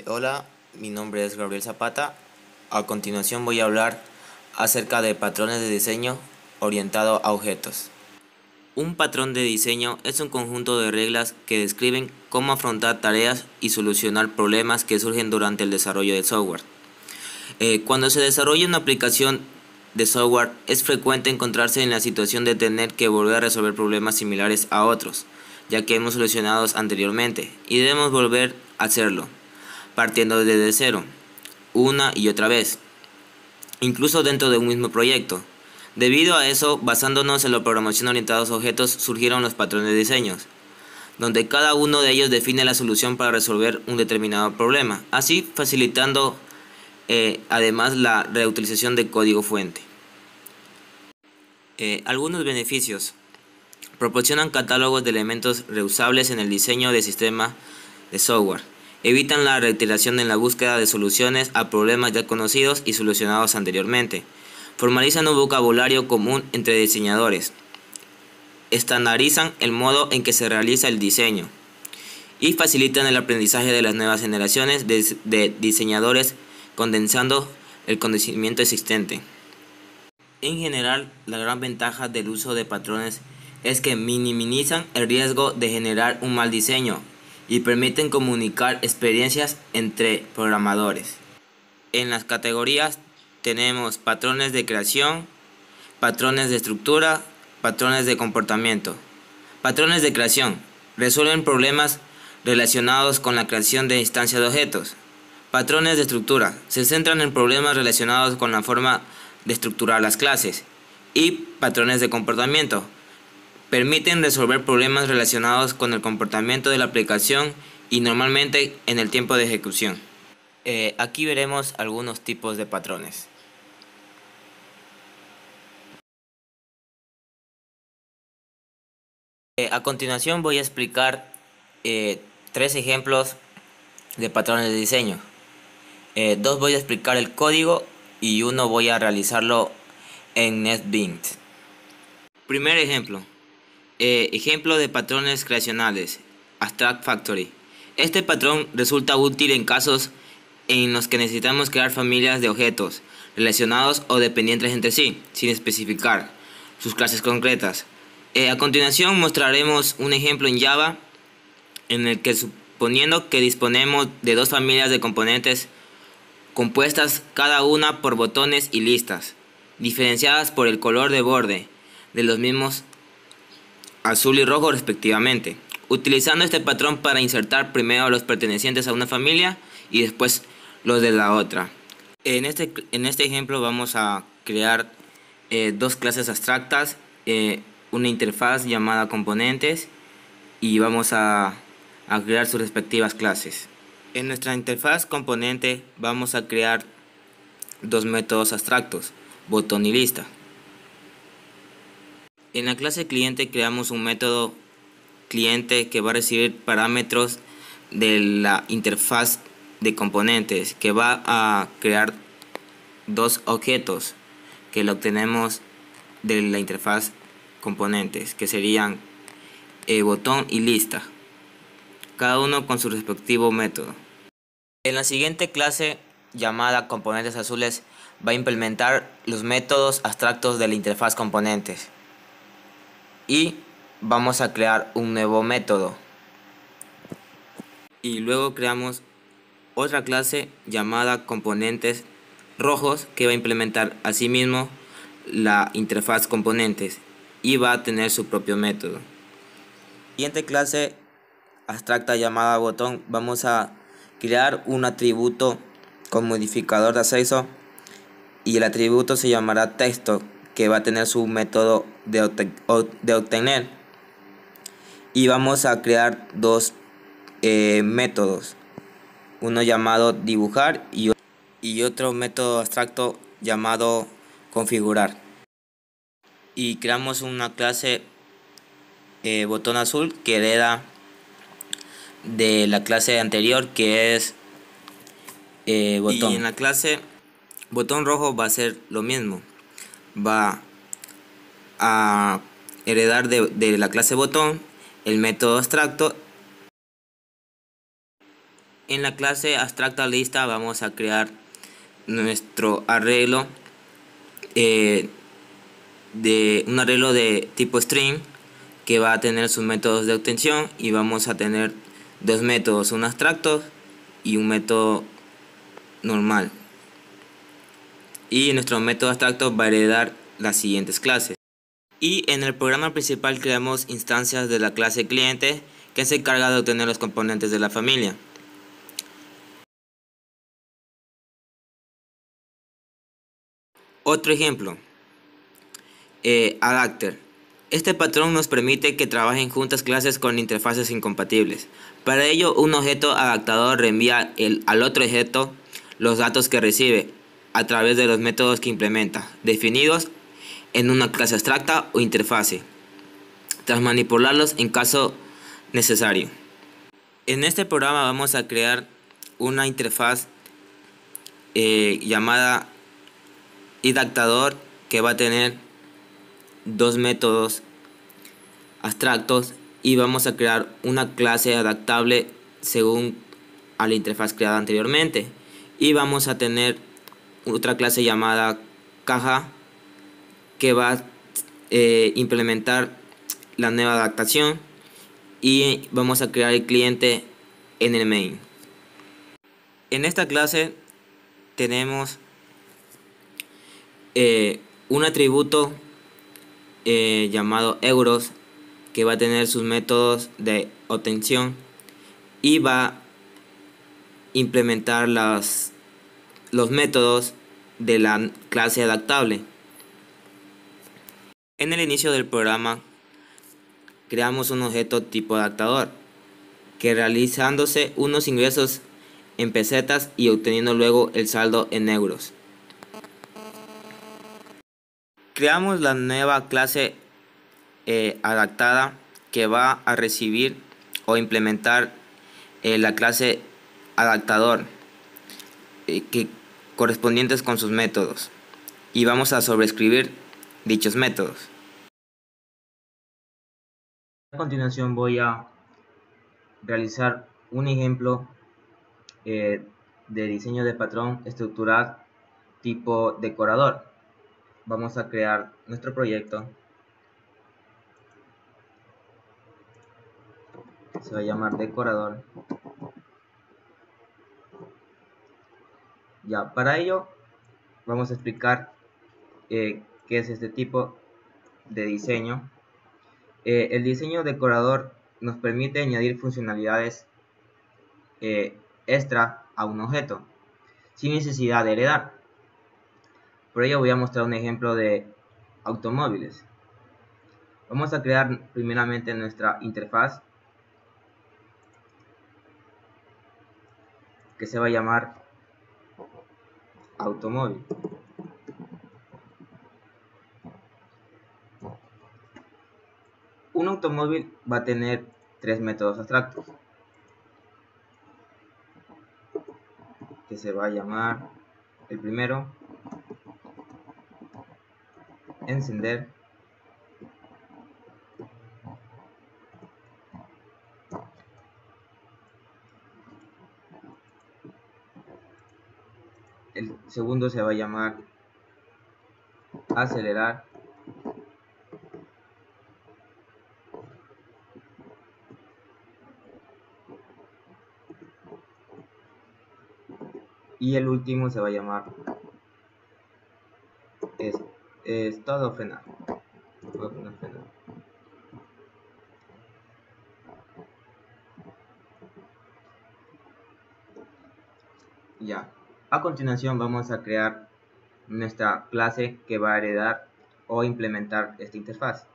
Hola, mi nombre es Gabriel Zapata. A continuación voy a hablar acerca de patrones de diseño orientado a objetos. Un patrón de diseño es un conjunto de reglas que describen cómo afrontar tareas y solucionar problemas que surgen durante el desarrollo del software. Cuando se desarrolla una aplicación de software, es frecuente encontrarse en la situación de tener que volver a resolver problemas similares a otros, ya que hemos solucionados anteriormente, y debemos volver a hacerlo, partiendo desde cero, una y otra vez, incluso dentro de un mismo proyecto. Debido a eso, basándonos en la programación orientada a objetos, surgieron los patrones de diseños, donde cada uno de ellos define la solución para resolver un determinado problema, así facilitando además la reutilización de código fuente. Algunos beneficios. Proporcionan catálogos de elementos reusables en el diseño de sistema de software. Evitan la reiteración en la búsqueda de soluciones a problemas ya conocidos y solucionados anteriormente. Formalizan un vocabulario común entre diseñadores. Estandarizan el modo en que se realiza el diseño. Y facilitan el aprendizaje de las nuevas generaciones de diseñadores, condensando el conocimiento existente. En general, la gran ventaja del uso de patrones es que minimizan el riesgo de generar un mal diseño y permiten comunicar experiencias entre programadores. En las categorías tenemos patrones de creación, patrones de estructura, patrones de comportamiento. Patrones de creación resuelven problemas relacionados con la creación de instancias de objetos. Patrones de estructura se centran en problemas relacionados con la forma de estructurar las clases. Y patrones de comportamiento permiten resolver problemas relacionados con el comportamiento de la aplicación y normalmente en el tiempo de ejecución. Aquí veremos algunos tipos de patrones. A continuación voy a explicar tres ejemplos de patrones de diseño. Dos voy a explicar el código y uno voy a realizarlo en NetBeans. Primer ejemplo. Ejemplo de patrones creacionales. Abstract Factory. Este patrón resulta útil en casos en los que necesitamos crear familias de objetos relacionados o dependientes entre sí, sin especificar sus clases concretas. A continuación mostraremos un ejemplo en Java en el que, suponiendo que disponemos de dos familias de componentes compuestas cada una por botones y listas, diferenciadas por el color de borde de los mismos azul y rojo respectivamente, utilizando este patrón para insertar primero los pertenecientes a una familia y después los de la otra. En este ejemplo vamos a crear dos clases abstractas, una interfaz llamada componentes y vamos a crear sus respectivas clases. En nuestra interfaz componente vamos a crear dos métodos abstractos, botón y lista. En la clase cliente creamos un método cliente que va a recibir parámetros de la interfaz de componentes, que va a crear dos objetos que lo obtenemos de la interfaz componentes, que serían botón y lista, cada uno con su respectivo método. En la siguiente clase, llamada componentes azules, va a implementar los métodos abstractos de la interfaz componentes y vamos a crear un nuevo método y luego creamos otra clase llamada componentes rojos que va a implementar asimismo la interfaz componentes y va a tener su propio método. Siguiente clase abstracta llamada botón, vamos a crear un atributo con modificador de acceso y el atributo se llamará texto, que va a tener su método de obtener, y vamos a crear dos métodos, uno llamado dibujar y otro método abstracto llamado configurar, y creamos una clase botón azul que hereda de la clase anterior, que es botón. Y en la clase botón rojo va a ser lo mismo, va a heredar de la clase botón el método abstracto En la clase abstracta lista vamos a crear nuestro arreglo de un arreglo de tipo string que va a tener sus métodos de obtención, y vamos a tener dos métodos, un abstracto y un método normal. Y nuestro método abstracto va a heredar las siguientes clases. Y en el programa principal creamos instancias de la clase cliente que se encarga de obtener los componentes de la familia. Otro ejemplo, adapter. Este patrón nos permite que trabajen juntas clases con interfaces incompatibles. Para ello, un objeto adaptador reenvía al otro objeto los datos que recibe a través de los métodos que implementa, definidos en una clase abstracta o interfase, tras manipularlos en caso necesario. En este programa vamos a crear una interfaz llamada adaptador, que va a tener dos métodos abstractos, y vamos a crear una clase adaptable según a la interfaz creada anteriormente, y vamos a tener otra clase llamada caja que va a implementar la nueva adaptación, y vamos a crear el cliente en el main. En esta clase tenemos un atributo llamado euros, que va a tener sus métodos de obtención y va a implementar los métodos de la clase adaptable. En el inicio del programa creamos un objeto tipo adaptador que, realizándose unos ingresos en pesetas y obteniendo luego el saldo en euros, creamos la nueva clase adaptada, que va a recibir o implementar la clase adaptador correspondientes con sus métodos, y vamos a sobreescribir dichos métodos. A continuación voy a realizar un ejemplo de diseño de patrón estructural tipo decorador. Vamos a crear nuestro proyecto, se va a llamar decorador. Ya, para ello vamos a explicar qué es este tipo de diseño. El diseño decorador nos permite añadir funcionalidades extra a un objeto sin necesidad de heredar. Por ello voy a mostrar un ejemplo de automóviles. Vamos a crear primeramente nuestra interfaz, que se va a llamar automóvil. Un automóvil va a tener tres métodos abstractos, que se va a llamar el primero, encender, el segundo se va a llamar acelerar, y el último se va a llamar estado frenar. Ya, a continuación vamos a crear nuestra clase que va a heredar o implementar esta interfaz.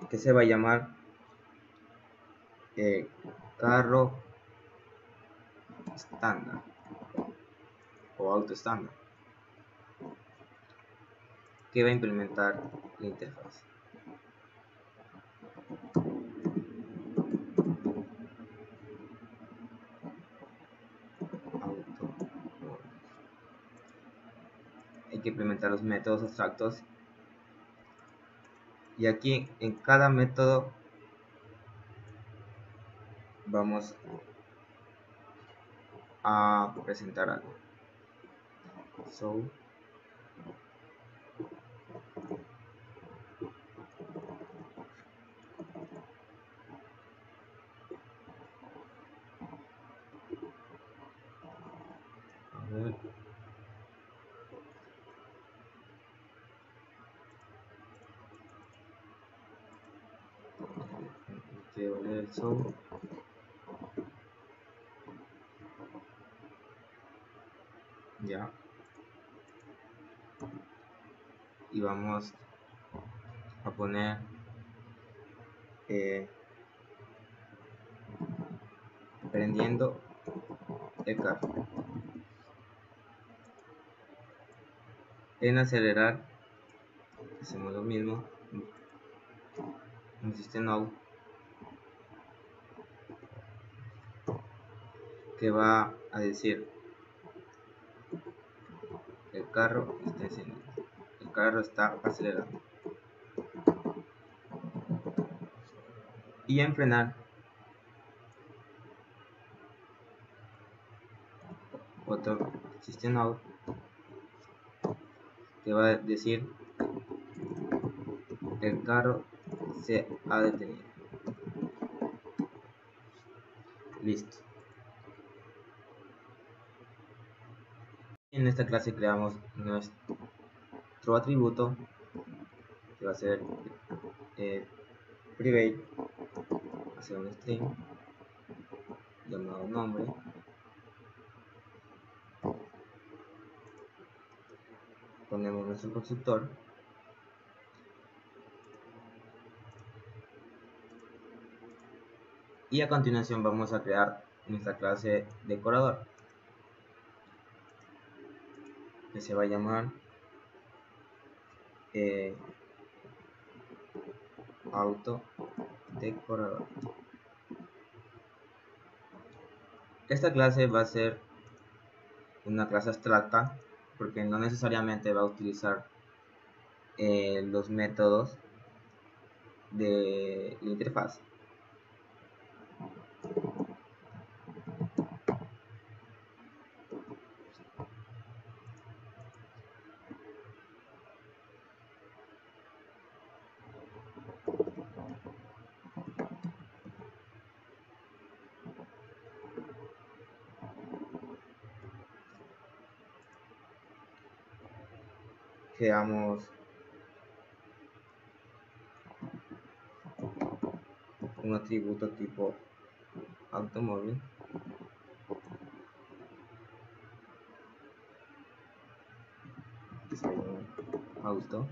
Que se va a llamar carro estándar o auto estándar, que va a implementar la interfaz. Hay que implementar los métodos abstractos Y aquí en cada método vamos a presentar algo. So, a ver. Quiero leer el so. Ya. Y vamos a poner prendiendo el carro. En acelerar hacemos lo mismo, un system out que va a decir el carro está encendido, el carro está acelerando. Y en frenar otro system out que va a decir el carro se ha detenido. Listo. En esta clase creamos nuestro atributo que va a ser private, va a ser un string llamado nombre. Ponemos nuestro constructor y a continuación vamos a crear nuestra clase decorador que se va a llamar auto decorador. Esta clase va a ser una clase abstracta porque no necesariamente va a utilizar los métodos de la interfaz. Creamos un atributo tipo automóvil que se llama auto.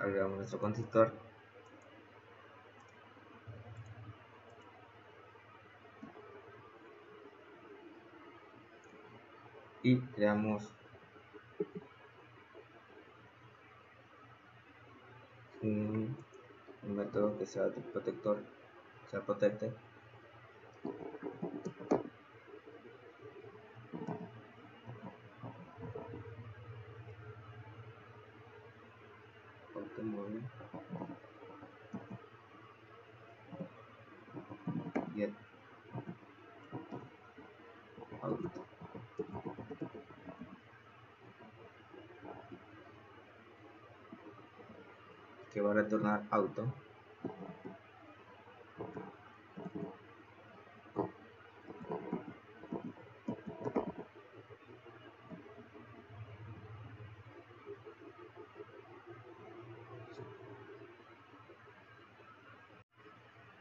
Agregamos nuestro constructor y creamos un método que sea de protector, que sea protected, automóvil get auto. Que va a retornar auto.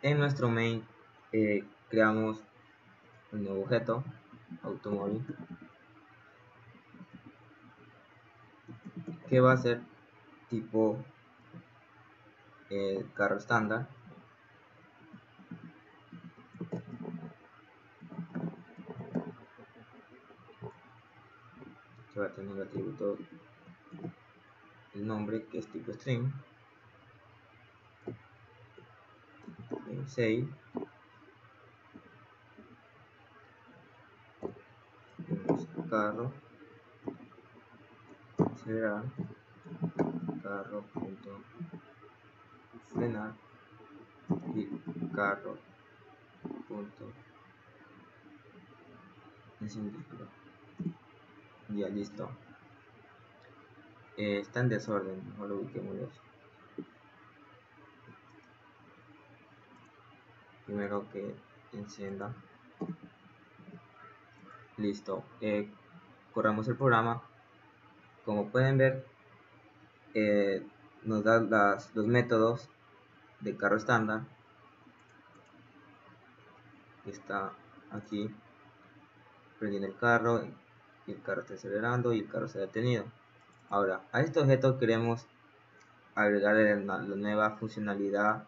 En nuestro main creamos un nuevo objeto automóvil que va a ser tipo carro estándar, que va a tener el atributo el nombre que es tipo string, save, carro, acelerar, carro punto frenar y carro punto encender. Ya listo. Está en desorden, mejor lo ubiquemos. Primero que encienda. Listo. Corramos el programa. Como pueden ver, nos da los métodos de carro estándar, que está aquí prendiendo el carro, y el carro está acelerando y el carro se ha detenido. Ahora, a este objeto queremos agregar la nueva funcionalidad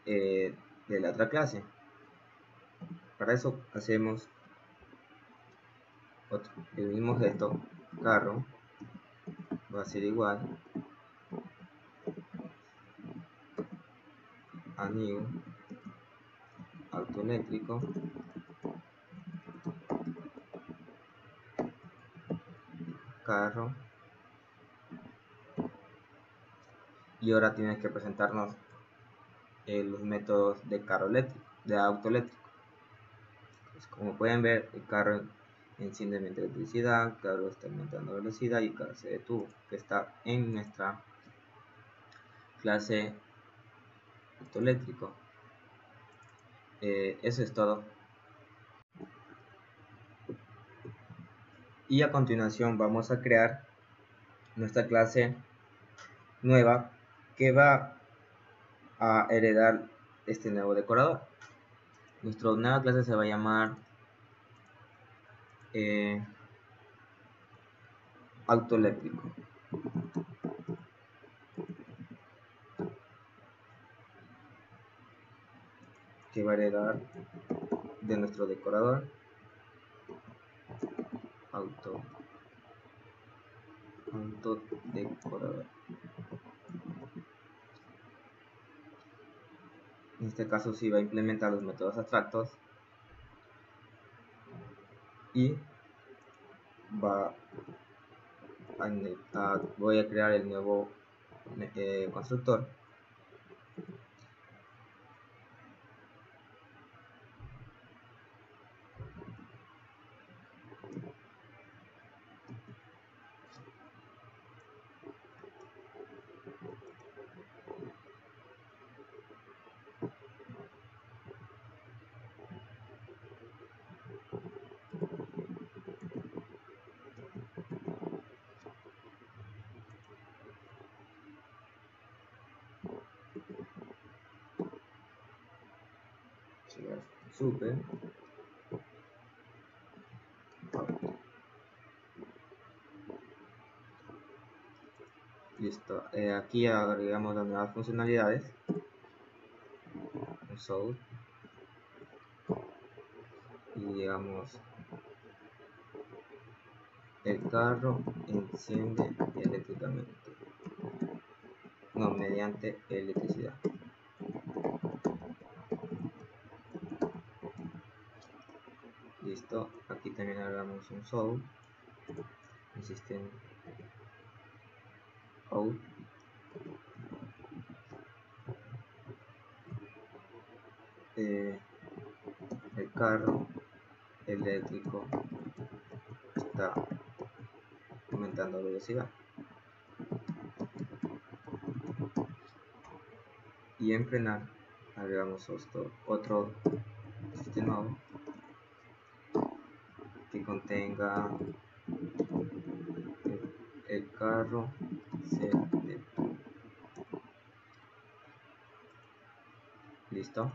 de la otra clase. Para eso hacemos el mismo objeto, carro, va a ser igual a new auto eléctrico carro, y ahora tiene que presentarnos los métodos de carro eléctrico, de auto eléctrico. Pues como pueden ver, el carro enciende mediante electricidad, el carro está aumentando velocidad y el carro se detuvo, que está en nuestra clase auto eléctrico. Eso es todo. Y a continuación vamos a crear nuestra clase nueva que va a heredar este nuevo decorador. Nuestra nueva clase se va a llamar auto eléctrico. Que va a heredar de nuestro decorador auto decorador. En este caso sí va a implementar los métodos abstractos y voy a crear el nuevo constructor. Super listo. Aquí agregamos las nuevas funcionalidades, un source, y digamos el carro enciende eléctricamente, no, mediante electricidad. Listo. Aquí también agregamos un source, un sistema out, el carro eléctrico está aumentando velocidad, y en frenar agregamos otro sistema que contenga el carro se detuvo. Listo.